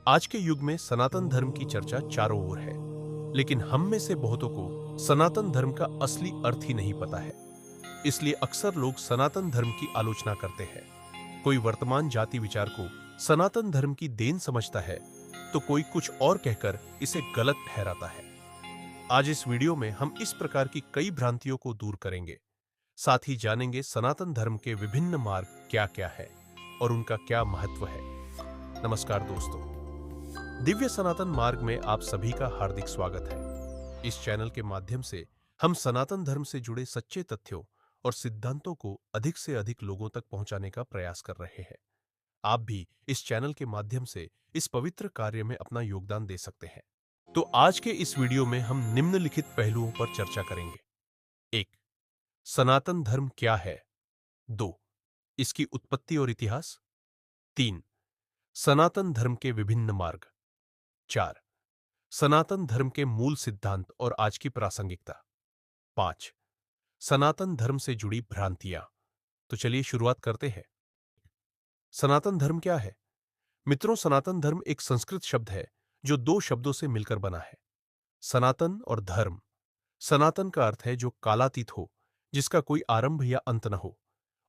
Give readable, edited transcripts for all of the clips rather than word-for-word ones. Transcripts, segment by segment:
आज के युग में सनातन धर्म की चर्चा चारों ओर है, लेकिन हम में से बहुतों को सनातन धर्म का असली अर्थ ही नहीं पता है। इसलिए अक्सर लोग सनातन धर्म की आलोचना करते हैं। कोई वर्तमान जाति विचार को सनातन धर्म की देन समझता है, तो कोई कुछ और कहकर इसे गलत ठहराता है। आज इस वीडियो में हम इस प्रकार की कई भ्रांतियों को दूर करेंगे। साथ ही जानेंगे सनातन धर्म के विभिन्न मार्ग क्या-क्या है और उनका क्या महत्व है। नमस्कार दोस्तों, दिव्य सनातन मार्ग में आप सभी का हार्दिक स्वागत है। इस चैनल के माध्यम से हम सनातन धर्म से जुड़े सच्चे तथ्यों और सिद्धांतों को अधिक से अधिक लोगों तक पहुंचाने का प्रयास कर रहे हैं। आप भी इस चैनल के माध्यम से इस पवित्र कार्य में अपना योगदान दे सकते हैं। तो आज के इस वीडियो में हम निम्नलिखित पहलुओं पर चर्चा करेंगे। 1. सनातन धर्म क्या है? 2. इसकी उत्पत्ति और इतिहास। 3. सनातन धर्म के विभिन्न मार्ग। 4. सनातन धर्म के मूल सिद्धांत और आज की प्रासंगिकता। 5. सनातन धर्म से जुड़ी भ्रांतियां। तो चलिए शुरुआत करते हैं। सनातन धर्म क्या है? मित्रों, सनातन धर्म एक संस्कृत शब्द है जो दो शब्दों से मिलकर बना है, सनातन और धर्म। सनातन का अर्थ है जो कालातीत हो, जिसका कोई आरंभ या अंत न हो,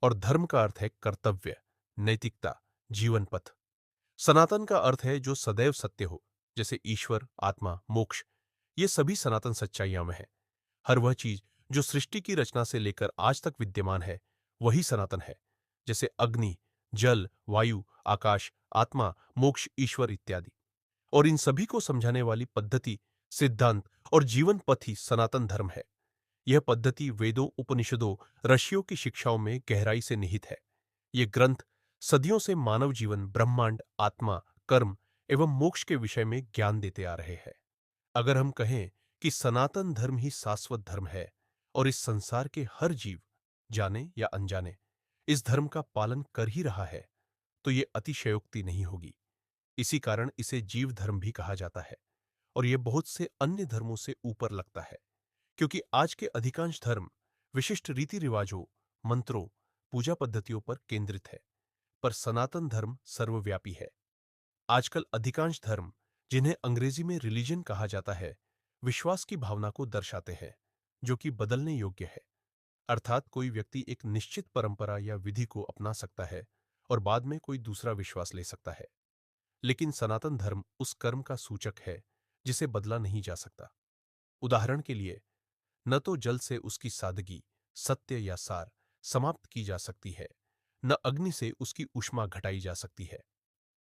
और धर्म का अर्थ है कर्तव्य, नैतिकता, जीवन पथ। सनातन का अर्थ है जो सदैव सत्य हो, जैसे ईश्वर, आत्मा, मोक्ष। ये सभी सनातन सच्चाइयां में है। हर वह चीज जो सृष्टि की रचना से लेकर आज तक विद्यमान है, वही सनातन है, जैसे अग्नि, जल, वायु, आकाश, आत्मा, मोक्ष, ईश्वर इत्यादि। और इन सभी को समझाने वाली पद्धति, सिद्धांत और जीवन पथ ही सनातन धर्म है। यह पद्धति वेदों, उपनिषदों, ऋषियों की शिक्षाओं में गहराई से निहित है। ये ग्रंथ सदियों से मानव जीवन, ब्रह्मांड, आत्मा, कर्म एवं मोक्ष के विषय में ज्ञान देते आ रहे हैं। अगर हम कहें कि सनातन धर्म ही शाश्वत धर्म है और इस संसार के हर जीव, जाने या अनजाने, इस धर्म का पालन कर ही रहा है, तो ये अतिशयोक्ति नहीं होगी। इसी कारण इसे जीव धर्म भी कहा जाता है और यह बहुत से अन्य धर्मों से ऊपर लगता है, क्योंकि आज के अधिकांश धर्म विशिष्ट रीति रिवाजों, मंत्रों, पूजा पद्धतियों पर केंद्रित है, पर सनातन धर्म सर्वव्यापी है। आजकल अधिकांश धर्म, जिन्हें अंग्रेजी में रिलीजन कहा जाता है, विश्वास की भावना को दर्शाते हैं, जो कि बदलने योग्य है। अर्थात कोई व्यक्ति एक निश्चित परंपरा या विधि को अपना सकता है और बाद में कोई दूसरा विश्वास ले सकता है। लेकिन सनातन धर्म उस कर्म का सूचक है जिसे बदला नहीं जा सकता। उदाहरण के लिए, न तो जल से उसकी सादगी, सत्य या सार समाप्त की जा सकती है, न अग्नि से उसकी ऊष्मा घटाई जा सकती है।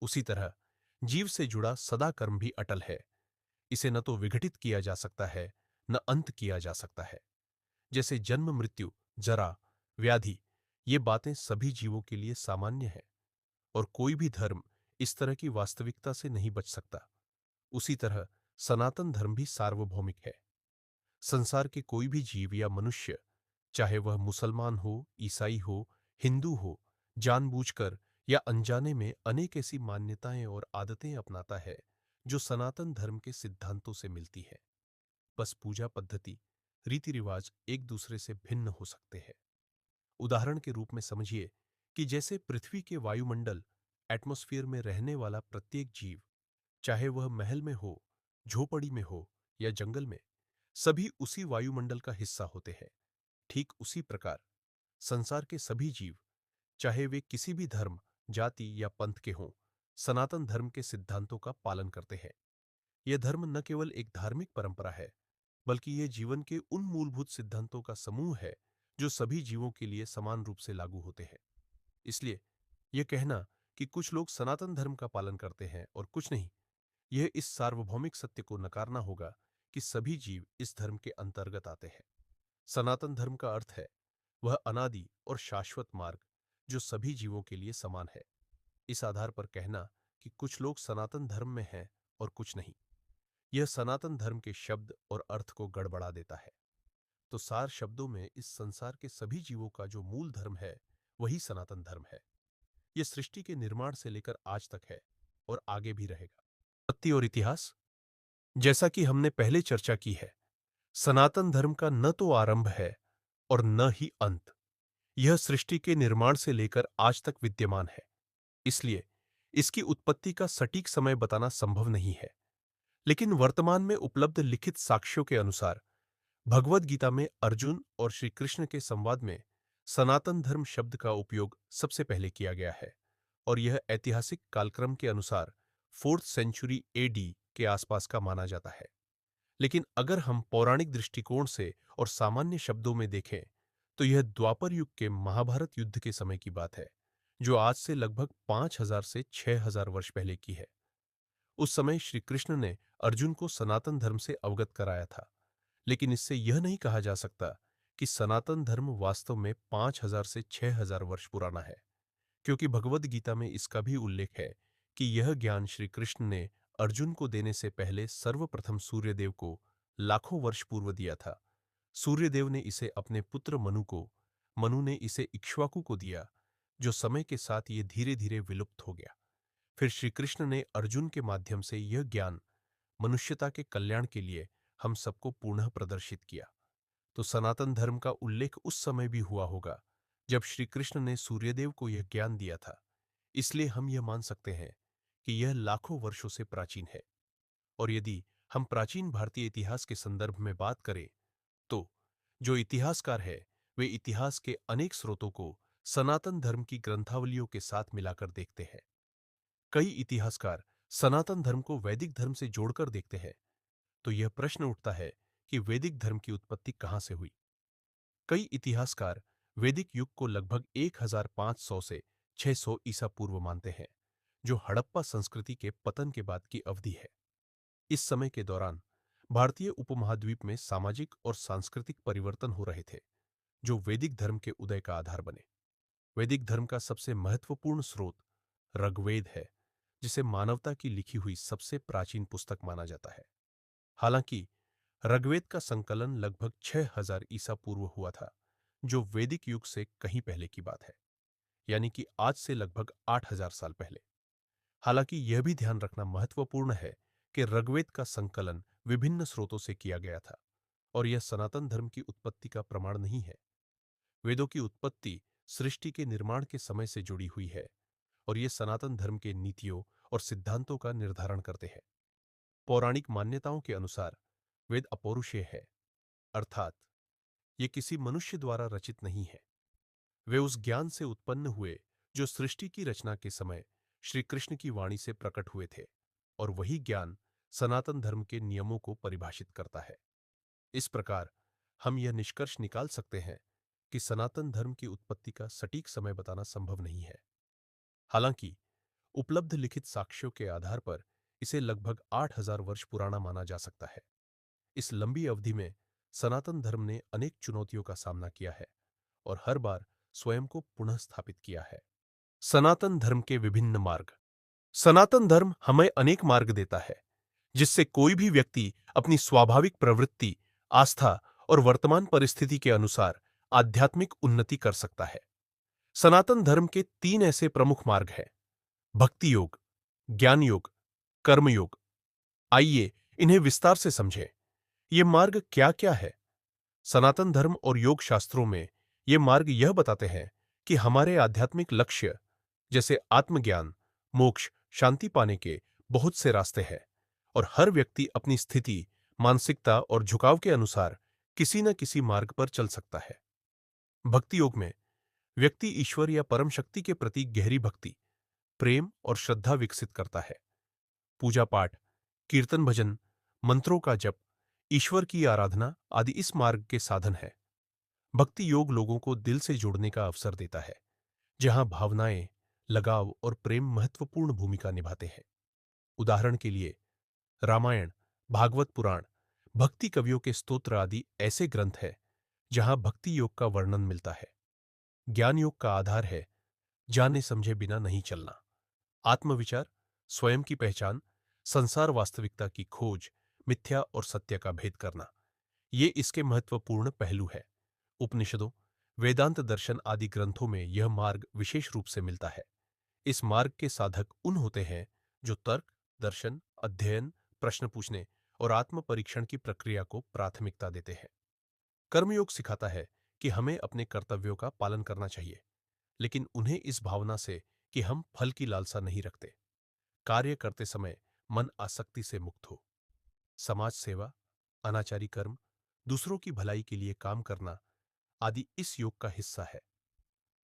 उसी तरह जीव से जुड़ा सदा कर्म भी अटल है। इसे न तो विघटित किया जा सकता है, न अंत किया जा सकता है। जैसे जन्म, मृत्यु, जरा, व्याधि, ये बातें सभी जीवों के लिए सामान्य है और कोई भी धर्म इस तरह की वास्तविकता से नहीं बच सकता। उसी तरह सनातन धर्म भी सार्वभौमिक है। संसार के कोई भी जीव या मनुष्य, चाहे वह मुसलमान हो, ईसाई हो, हिंदू हो, जानबूझकर या अनजाने में अनेक ऐसी मान्यताएं और आदतें अपनाता है जो सनातन धर्म के सिद्धांतों से मिलती है। बस पूजा पद्धति, रीति रिवाज एक दूसरे से भिन्न हो सकते हैं। उदाहरण के रूप में समझिए कि जैसे पृथ्वी के वायुमंडल, एटमॉस्फेयर में रहने वाला प्रत्येक जीव, चाहे वह महल में हो, झोपड़ी में हो या जंगल में, सभी उसी वायुमंडल का हिस्सा होते हैं। ठीक उसी प्रकार संसार के सभी जीव, चाहे वे किसी भी धर्म, जाति या पंथ के हों, सनातन धर्म के सिद्धांतों का पालन करते हैं। यह धर्म न केवल एक धार्मिक परंपरा है, बल्कि यह जीवन के उन मूलभूत सिद्धांतों का समूह है जो सभी जीवों के लिए समान रूप से लागू होते हैं। इसलिए यह कहना कि कुछ लोग सनातन धर्म का पालन करते हैं और कुछ नहीं, यह इस सार्वभौमिक सत्य को नकारना होगा कि सभी जीव इस धर्म के अंतर्गत आते हैं। सनातन धर्म का अर्थ है वह अनादि और शाश्वत मार्ग जो सभी जीवों के लिए समान है। इस आधार पर कहना कि कुछ लोग सनातन धर्म में हैं और कुछ नहीं, यह सनातन धर्म के शब्द और अर्थ को गड़बड़ा देता है। तो सार शब्दों में इस संसार के सभी जीवों का जो मूल धर्म है, वही सनातन धर्म है। यह सृष्टि के निर्माण से लेकर आज तक है और आगे भी रहेगा। उत्पत्ति और इतिहास। जैसा कि हमने पहले चर्चा की है, सनातन धर्म का न तो आरंभ है और न ही अंत। यह सृष्टि के निर्माण से लेकर आज तक विद्यमान है। इसलिए इसकी उत्पत्ति का सटीक समय बताना संभव नहीं है, लेकिन वर्तमान में उपलब्ध लिखित साक्ष्यों के अनुसार भगवद गीता में अर्जुन और श्री कृष्ण के संवाद में सनातन धर्म शब्द का उपयोग सबसे पहले किया गया है और यह ऐतिहासिक कालक्रम के अनुसार 4th सेंचुरी एडी के आसपास का माना जाता है। लेकिन अगर हम पौराणिक दृष्टिकोण से और सामान्य शब्दों में देखें तो यह द्वापर युग के महाभारत युद्ध के समय की बात है, जो आज से लगभग 5000 से 6000 वर्ष पहले की है। उस समय श्री कृष्ण ने अर्जुन को सनातन धर्म से अवगत कराया था, लेकिन इससे यह नहीं कहा जा सकता कि सनातन धर्म वास्तव में 5000 से 6000 वर्ष पुराना है, क्योंकि भगवद गीता में इसका भी उल्लेख है कि यह ज्ञान श्री कृष्ण ने अर्जुन को देने से पहले सर्वप्रथम सूर्यदेव को लाखों वर्ष पूर्व दिया था। सूर्यदेव ने इसे अपने पुत्र मनु को, मनु ने इसे इक्ष्वाकु को दिया, जो समय के साथ ये धीरे धीरे विलुप्त हो गया। फिर श्री कृष्ण ने अर्जुन के माध्यम से यह ज्ञान मनुष्यता के कल्याण के लिए हम सबको पुनः प्रदर्शित किया। तो सनातन धर्म का उल्लेख उस समय भी हुआ होगा जब श्री कृष्ण ने सूर्यदेव को यह ज्ञान दिया था। इसलिए हम यह मान सकते हैं कि यह लाखों वर्षों से प्राचीन है। और यदि हम प्राचीन भारतीय इतिहास के संदर्भ में बात करें तो जो इतिहासकार है वे इतिहास के अनेक स्रोतों को सनातन धर्म की ग्रंथावलियों के साथ मिलाकर देखते हैं। कई इतिहासकार सनातन धर्म को वैदिक धर्म से जोड़कर देखते हैं। तो यह प्रश्न उठता है कि वैदिक धर्म की उत्पत्ति कहां से हुई। कई इतिहासकार वैदिक युग को लगभग 1500 से 600 ईसा पूर्व मानते हैं, जो हड़प्पा संस्कृति के पतन के बाद की अवधि है। इस समय के दौरान भारतीय उपमहाद्वीप में सामाजिक और सांस्कृतिक परिवर्तन हो रहे थे, जो वैदिक धर्म के उदय का आधार बने। वैदिक धर्म का सबसे महत्वपूर्ण स्रोत ऋग्वेद है, जिसे मानवता की लिखी हुई सबसे प्राचीन पुस्तक माना जाता है। हालांकि ऋग्वेद का संकलन लगभग 6000 ईसा पूर्व हुआ था, जो वैदिक युग से कहीं पहले की बात है, यानी कि आज से लगभग 8000 साल पहले। हालांकि यह भी ध्यान रखना महत्वपूर्ण है कि ऋग्वेद का संकलन विभिन्न स्रोतों से किया गया था और यह सनातन धर्म की उत्पत्ति का प्रमाण नहीं है। वेदों की उत्पत्ति सृष्टि के निर्माण के समय से जुड़ी हुई है और ये सनातन धर्म के नीतियों और सिद्धांतों का निर्धारण करते हैं। पौराणिक मान्यताओं के अनुसार वेद अपौरुषेय है, अर्थात ये किसी मनुष्य द्वारा रचित नहीं है। वे उस ज्ञान से उत्पन्न हुए जो सृष्टि की रचना के समय श्री कृष्ण की वाणी से प्रकट हुए थे, और वही ज्ञान सनातन धर्म के नियमों को परिभाषित करता है। इस प्रकार हम यह निष्कर्ष निकाल सकते हैं कि सनातन धर्म की उत्पत्ति का सटीक समय बताना संभव नहीं है। हालांकि उपलब्ध लिखित साक्ष्यों के आधार पर इसे लगभग 8000 वर्ष पुराना माना जा सकता है। इस लंबी अवधि में सनातन धर्म ने अनेक चुनौतियों का सामना किया है और हर बार स्वयं को पुनः स्थापित किया है। सनातन धर्म के विभिन्न मार्ग। सनातन धर्म हमें अनेक मार्ग देता है जिससे कोई भी व्यक्ति अपनी स्वाभाविक प्रवृत्ति, आस्था और वर्तमान परिस्थिति के अनुसार आध्यात्मिक उन्नति कर सकता है। सनातन धर्म के 3 ऐसे प्रमुख मार्ग हैं: भक्ति योग, ज्ञान योग, कर्म योग। आइए इन्हें विस्तार से समझें। ये मार्ग क्या क्या है? सनातन धर्म और योग शास्त्रों में ये मार्ग यह बताते हैं कि हमारे आध्यात्मिक लक्ष्य जैसे आत्मज्ञान, मोक्ष, शांति पाने के बहुत से रास्ते हैं और हर व्यक्ति अपनी स्थिति, मानसिकता और झुकाव के अनुसार किसी न किसी मार्ग पर चल सकता है। भक्ति योग में व्यक्ति ईश्वर या परम शक्ति के प्रति गहरी भक्ति, प्रेम और श्रद्धा विकसित करता है। पूजा पाठ, कीर्तन भजन, मंत्रों का जप, ईश्वर की आराधना आदि इस मार्ग के साधन है। भक्ति योग लोगों को दिल से जोड़ने का अवसर देता है, जहां भावनाएं, लगाव और प्रेम महत्वपूर्ण भूमिका निभाते हैं। उदाहरण के लिए रामायण, भागवत पुराण, भक्ति कवियों के स्तोत्र आदि ऐसे ग्रंथ हैं जहां भक्ति योग का वर्णन मिलता है। ज्ञान योग का आधार है जाने समझे बिना नहीं चलना। आत्मविचार, स्वयं की पहचान, संसार वास्तविकता की खोज, मिथ्या और सत्य का भेद करना, ये इसके महत्वपूर्ण पहलू है। उपनिषदों, वेदांत दर्शन आदि ग्रंथों में यह मार्ग विशेष रूप से मिलता है। इस मार्ग के साधक उन होते हैं जो तर्क, दर्शन, अध्ययन, प्रश्न पूछने और आत्म परीक्षण की प्रक्रिया को प्राथमिकता देते हैं। कर्मयोग सिखाता है कि हमें अपने कर्तव्यों का पालन करना चाहिए, लेकिन उन्हें इस भावना से कि हम फल की लालसा नहीं रखते। कार्य करते समय मन आसक्ति से मुक्त हो। समाज सेवा, अनाचारी कर्म, दूसरों की भलाई के लिए काम करना आदि इस योग का हिस्सा है।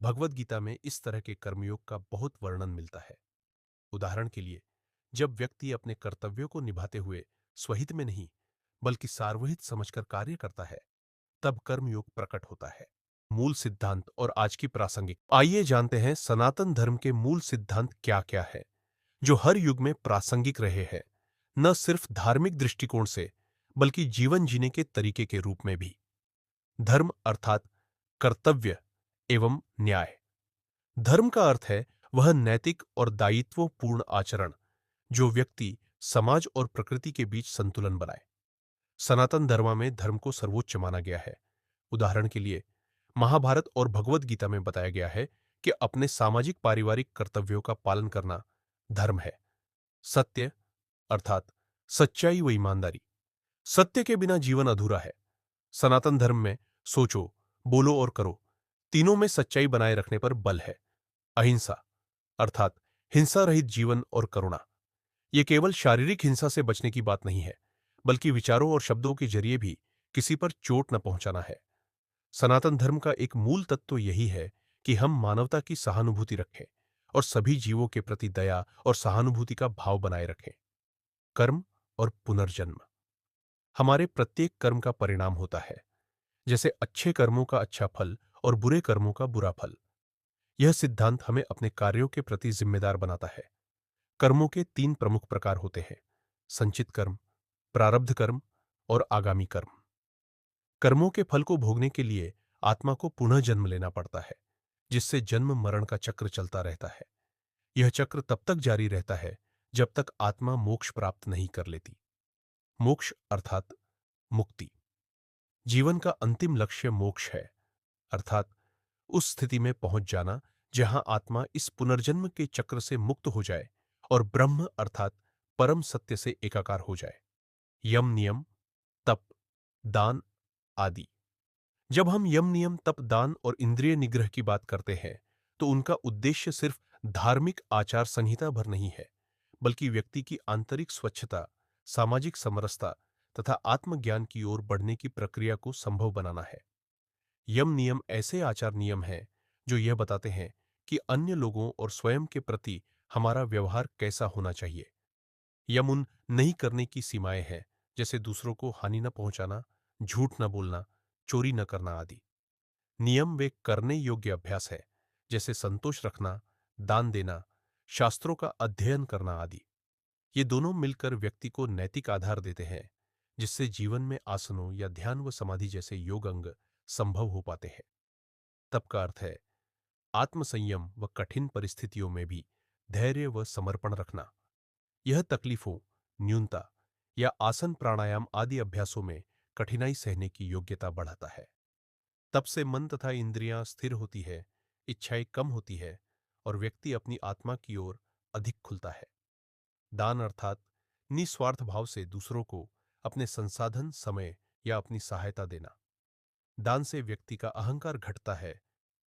भगवद गीता में इस तरह के कर्मयोग का बहुत वर्णन मिलता है। उदाहरण के लिए, जब व्यक्ति अपने कर्तव्यों को निभाते हुए स्वहित में नहीं बल्कि सार्वहित समझकर कार्य करता है, तब कर्मयोग प्रकट होता है। मूल सिद्धांत और आज की प्रासंगिक। आइए जानते हैं सनातन धर्म के मूल सिद्धांत क्या क्या है, जो हर युग में प्रासंगिक रहे हैं, न सिर्फ धार्मिक दृष्टिकोण से बल्कि जीवन जीने के तरीके के रूप में भी। धर्म अर्थात कर्तव्य एवं न्याय। धर्म का अर्थ है वह नैतिक और दायित्वपूर्ण आचरण जो व्यक्ति, समाज और प्रकृति के बीच संतुलन बनाए। सनातन धर्म में धर्म को सर्वोच्च माना गया है। उदाहरण के लिए, महाभारत और भगवद गीता में बताया गया है कि अपने सामाजिक पारिवारिक कर्तव्यों का पालन करना धर्म है। सत्य अर्थात सच्चाई व ईमानदारी। सत्य के बिना जीवन अधूरा है। सनातन धर्म में सोचो, बोलो और करो, तीनों में सच्चाई बनाए रखने पर बल है। अहिंसा अर्थात हिंसा रहित जीवन और करुणा। यह केवल शारीरिक हिंसा से बचने की बात नहीं है, बल्कि विचारों और शब्दों के जरिए भी किसी पर चोट न पहुंचाना है। सनातन धर्म का एक मूल तत्व यही है कि हम मानवता की सहानुभूति रखें और सभी जीवों के प्रति दया और सहानुभूति का भाव बनाए रखें। कर्म और पुनर्जन्म हमारे प्रत्येक कर्म का परिणाम होता है, जैसे अच्छे कर्मों का अच्छा फल और बुरे कर्मों का बुरा फल। यह सिद्धांत हमें अपने कार्यों के प्रति जिम्मेदार बनाता है। कर्मों के तीन प्रमुख प्रकार होते हैं: संचित कर्म, प्रारब्ध कर्म और आगामी कर्म। कर्मों के फल को भोगने के लिए आत्मा को पुनः जन्म लेना पड़ता है, जिससे जन्म मरण का चक्र चलता रहता है। यह चक्र तब तक जारी रहता है जब तक आत्मा मोक्ष प्राप्त नहीं कर लेती। मोक्ष अर्थात मुक्ति। जीवन का अंतिम लक्ष्य मोक्ष है, अर्थात उस स्थिति में पहुंच जाना जहां आत्मा इस पुनर्जन्म के चक्र से मुक्त हो जाए और ब्रह्म अर्थात परम सत्य से एकाकार हो जाए। यम नियम, तप, दान आदि। जब हम यम नियम, तप, दान और इंद्रिय निग्रह की बात करते हैं, तो उनका उद्देश्य सिर्फ धार्मिक आचार संहिता भर नहीं है, बल्कि व्यक्ति की आंतरिक स्वच्छता, सामाजिक समरसता तथा आत्मज्ञान की ओर बढ़ने की प्रक्रिया को संभव बनाना है। यम नियम ऐसे आचार नियम हैं जो यह बताते हैं कि अन्य लोगों और स्वयं के प्रति हमारा व्यवहार कैसा होना चाहिए। यम उन नहीं करने की सीमाएं हैं, जैसे दूसरों को हानि न पहुंचाना, झूठ न बोलना, चोरी न करना आदि। नियम वे करने योग्य अभ्यास है, जैसे संतोष रखना, दान देना, शास्त्रों का अध्ययन करना आदि। ये दोनों मिलकर व्यक्ति को नैतिक आधार देते हैं, जिससे जीवन में आसनों या ध्यान व समाधि जैसे योग अंग संभव हो पाते हैं। तप का अर्थ है आत्मसंयम व कठिन परिस्थितियों में भी धैर्य व समर्पण रखना। यह तकलीफों, न्यूनता या आसन प्राणायाम आदि अभ्यासों में कठिनाई सहने की योग्यता बढ़ाता है। तप से मन तथा इंद्रियां स्थिर होती है, इच्छाएं कम होती है और व्यक्ति अपनी आत्मा की ओर अधिक खुलता है। दान अर्थात निस्वार्थ भाव से दूसरों को अपने संसाधन, समय या अपनी सहायता देना। दान से व्यक्ति का अहंकार घटता है,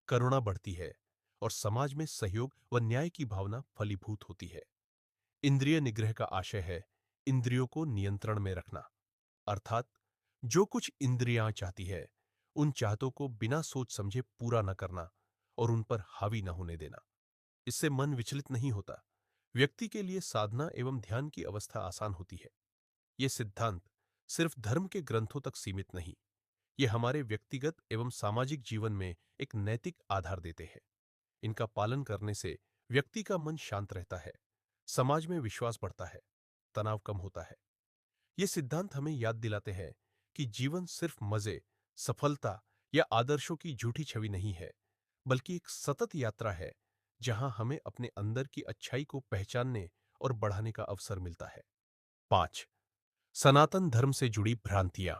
करुणा बढ़ती है और समाज में सहयोग व न्याय की भावना फलीभूत होती है। इंद्रिय निग्रह का आशय है इंद्रियों को नियंत्रण में रखना, अर्थात जो कुछ इंद्रियां चाहती है, उन चाहतों को बिना सोच समझे पूरा न करना और उन पर हावी न होने देना। इससे मन विचलित नहीं होता, व्यक्ति के लिए साधना एवं ध्यान की अवस्था आसान होती है। ये सिद्धांत सिर्फ धर्म के ग्रंथों तक सीमित नहीं, ये हमारे व्यक्तिगत एवं सामाजिक जीवन में एक नैतिक आधार देते हैं। इनका पालन करने से व्यक्ति का मन शांत रहता है, समाज में विश्वास बढ़ता है, तनाव कम होता है। ये सिद्धांत हमें याद दिलाते हैं कि जीवन सिर्फ मजे, सफलता या आदर्शों की झूठी छवि नहीं है, बल्कि एक सतत यात्रा है जहां हमें अपने अंदर की अच्छाई को पहचानने और बढ़ाने का अवसर मिलता है। 5. सनातन धर्म से जुड़ी भ्रांतियां।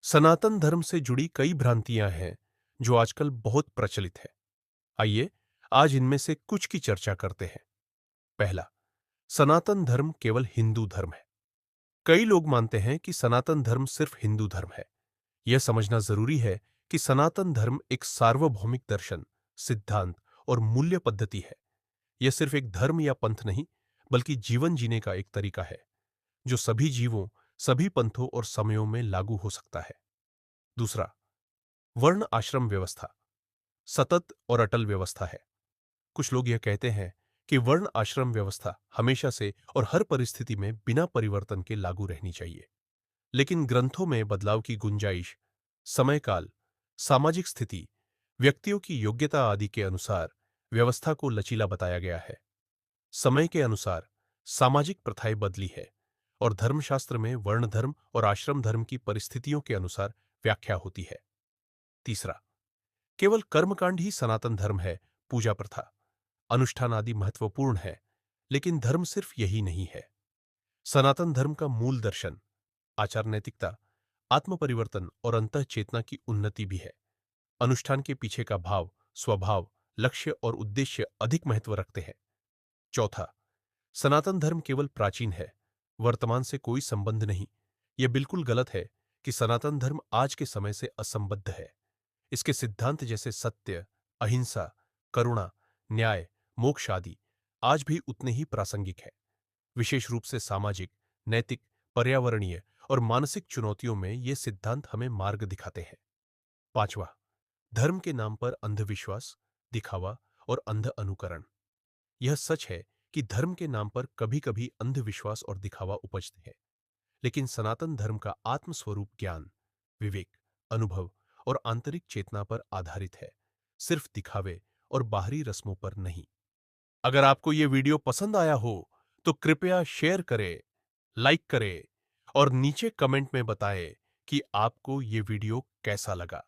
सनातन धर्म से जुड़ी कई भ्रांतियां हैं जो आजकल बहुत प्रचलित है। आइए आज इनमें से कुछ की चर्चा करते हैं। पहला, सनातन धर्म केवल हिंदू धर्म है। कई लोग मानते हैं कि सनातन धर्म सिर्फ हिंदू धर्म है। यह समझना जरूरी है कि सनातन धर्म एक सार्वभौमिक दर्शन, सिद्धांत और मूल्य पद्धति है। यह सिर्फ एक धर्म या पंथ नहीं, बल्कि जीवन जीने का एक तरीका है जो सभी जीवों, सभी पंथों और समयों में लागू हो सकता है। दूसरा, वर्ण आश्रम व्यवस्था सतत और अटल व्यवस्था है। कुछ लोग यह कहते हैं कि वर्ण आश्रम व्यवस्था हमेशा से और हर परिस्थिति में बिना परिवर्तन के लागू रहनी चाहिए। लेकिन ग्रंथों में बदलाव की गुंजाइश, समयकाल, सामाजिक स्थिति, व्यक्तियों की योग्यता आदि के अनुसार व्यवस्था को लचीला बताया गया है। समय के अनुसार सामाजिक प्रथाएं बदली है और धर्मशास्त्र में वर्ण धर्म और आश्रम धर्म की परिस्थितियों के अनुसार व्याख्या होती है। तीसरा, केवल कर्मकांड ही सनातन धर्म है। पूजा प्रथा, अनुष्ठान आदि महत्वपूर्ण है, लेकिन धर्म सिर्फ यही नहीं है। सनातन धर्म का मूल दर्शन, आचार नैतिकता, आत्म परिवर्तन और अंतः चेतना की उन्नति भी है। अनुष्ठान के पीछे का भाव, स्वभाव, लक्ष्य और उद्देश्य अधिक महत्व रखते हैं। चौथा, सनातन धर्म केवल प्राचीन है, वर्तमान से कोई संबंध नहीं। यह बिल्कुल गलत है कि सनातन धर्म आज के समय से असंबद्ध है। इसके सिद्धांत जैसे सत्य, अहिंसा, करुणा, न्याय, मोक्ष आदि आज भी उतने ही प्रासंगिक है। विशेष रूप से सामाजिक, नैतिक, पर्यावरणीय और मानसिक चुनौतियों में ये सिद्धांत हमें मार्ग दिखाते हैं। पांचवा, धर्म के नाम पर अंधविश्वास, दिखावा और अंध अनुकरण। यह सच है कि धर्म के नाम पर कभी-कभी अंधविश्वास और दिखावा उपजते हैं, लेकिन सनातन धर्म का आत्मस्वरूप ज्ञान, विवेक, अनुभव और आंतरिक चेतना पर आधारित है, सिर्फ दिखावे और बाहरी रस्मों पर नहीं। अगर आपको यह वीडियो पसंद आया हो, तो कृपया शेयर करें, लाइक करें और नीचे कमेंट में बताएं कि आपको ये वीडियो कैसा लगा।